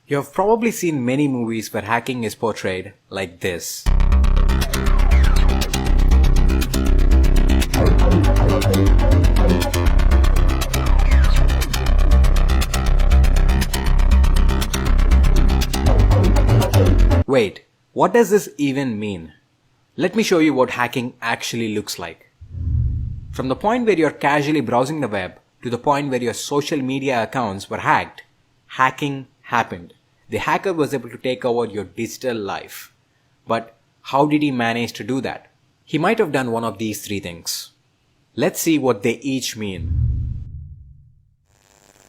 You have probably seen many movies where hacking is portrayed like this. Wait, what does this even mean? Let me show you what hacking actually looks like. From the point where you're casually browsing the web to the point where your social media accounts were hacked, hacking happened. The hacker was able to take over your digital life. But how did he manage to do that? He might have done one of these three things. Let's see what they each mean.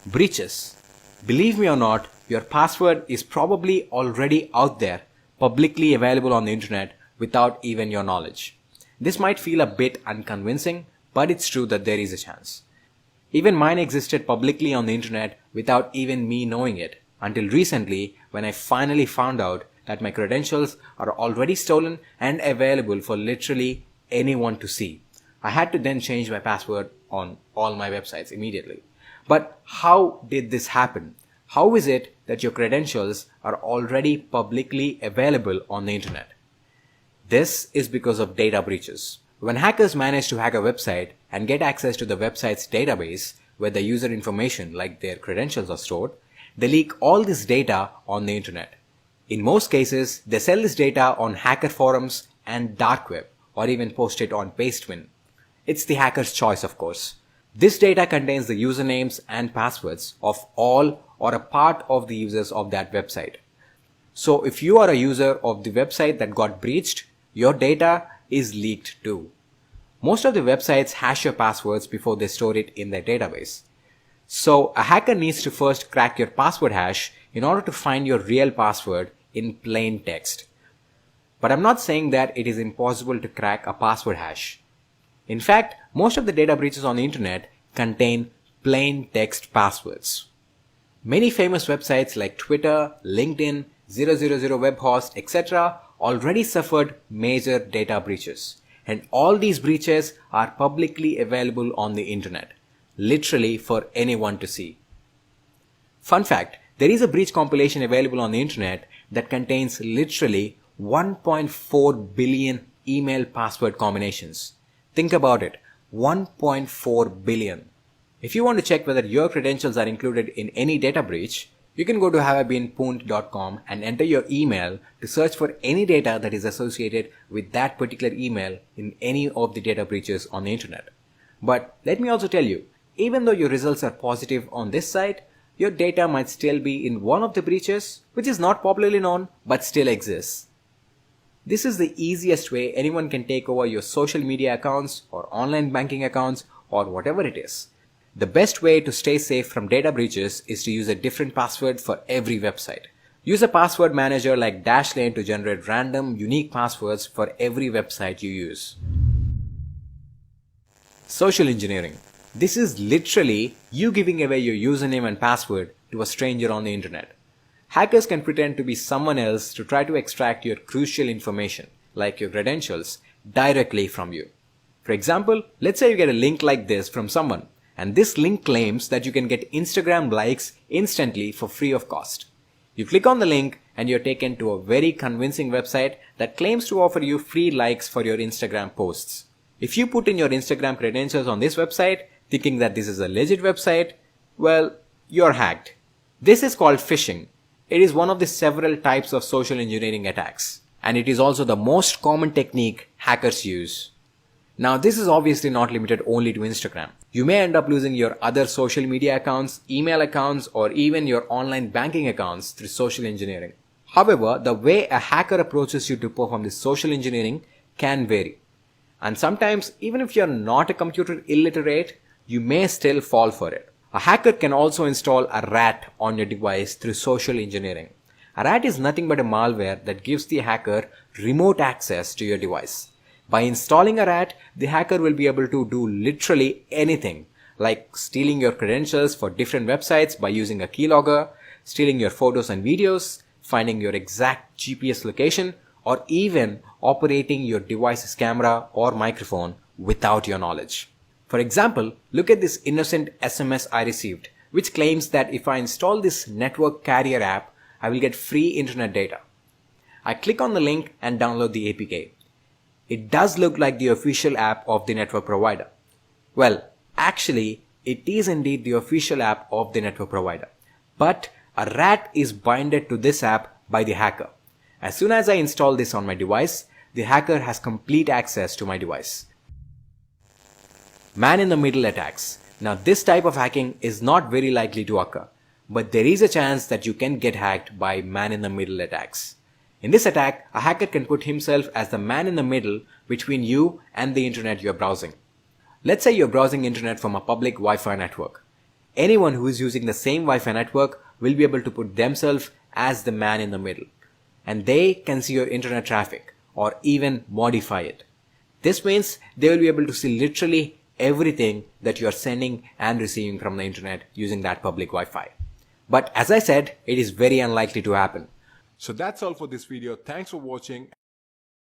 Breaches. Believe me or not, your password is probably already out there, publicly available on the internet without even your knowledge. This might feel a bit unconvincing, but it's true that there is a chance. Even mine existed publicly on the internet without even me knowing it, until recently when I finally found out that my credentials are already stolen and available for literally anyone to see. I had to then change my password on all my websites immediately. But how did this happen? How is it that your credentials are already publicly available on the internet? This is because of data breaches. When hackers manage to hack a website and get access to the website's database where the user information like their credentials are stored, they leak all this data on the internet. In most cases, they sell this data on hacker forums and dark web, or even post it on Pastewin. It's the hacker's choice, of course. This data contains the usernames and passwords of all or a part of the users of that website. So if you are a user of the website that got breached, your data is leaked too. Most of the websites hash your passwords before they store it in their database. So a hacker needs to first crack your password hash in order to find your real password in plain text. But I'm not saying that it is impossible to crack a password hash. In fact, most of the data breaches on the internet contain plain text passwords. Many famous websites like Twitter, LinkedIn, 000 Webhost, etc. already suffered major data breaches. And all these breaches are publicly available on the internet, literally for anyone to see. Fun fact, there is a breach compilation available on the internet that contains literally 1.4 billion email password combinations. Think about it, 1.4 billion. If you want to check whether your credentials are included in any data breach, you can go to haveibeenpwned.com and enter your email to search for any data that is associated with that particular email in any of the data breaches on the internet. But let me also tell you, even though your results are positive on this site, your data might still be in one of the breaches, which is not popularly known but still exists. This is the easiest way anyone can take over your social media accounts or online banking accounts or whatever it is. The best way to stay safe from data breaches is to use a different password for every website. Use a password manager like Dashlane to generate random, unique passwords for every website you use. Social engineering. This is literally you giving away your username and password to a stranger on the internet. Hackers can pretend to be someone else to try to extract your crucial information, like your credentials, directly from you. For example, let's say you get a link like this from someone, and this link claims that you can get Instagram likes instantly for free of cost. You click on the link and you're taken to a very convincing website that claims to offer you free likes for your Instagram posts. If you put in your Instagram credentials on this website, thinking that this is a legit website, well, you're hacked. This is called phishing. It is one of the several types of social engineering attacks, and it is also the most common technique hackers use. Now, this is obviously not limited only to Instagram. You may end up losing your other social media accounts, email accounts, or even your online banking accounts through social engineering. However, the way a hacker approaches you to perform this social engineering can vary. And sometimes, even if you're not a computer illiterate, you may still fall for it. A hacker can also install a rat on your device through social engineering. A rat is nothing but a malware that gives the hacker remote access to your device. By installing a rat, the hacker will be able to do literally anything, like stealing your credentials for different websites by using a keylogger, stealing your photos and videos, finding your exact GPS location, or even operating your device's camera or microphone without your knowledge. For example, look at this innocent SMS I received, which claims that if I install this network carrier app, I will get free internet data. I click on the link and download the APK. It does look like the official app of the network provider. Well, actually, it is indeed the official app of the network provider. But a rat is binded to this app by the hacker. As soon as I install this on my device, the hacker has complete access to my device. Man-in-the-middle attacks. Now this type of hacking is not very likely to occur, but there is a chance that you can get hacked by man-in-the-middle attacks. In this attack, a hacker can put himself as the man in the middle between you and the internet you're browsing. Let's say you're browsing internet from a public Wi-Fi network. Anyone who is using the same Wi-Fi network will be able to put themselves as the man in the middle, and they can see your internet traffic or even modify it. This means they will be able to see literally everything that you are sending and receiving from the internet using that public Wi-Fi. But as I said, it is very unlikely to happen. So that's all for this video. Thanks for watching.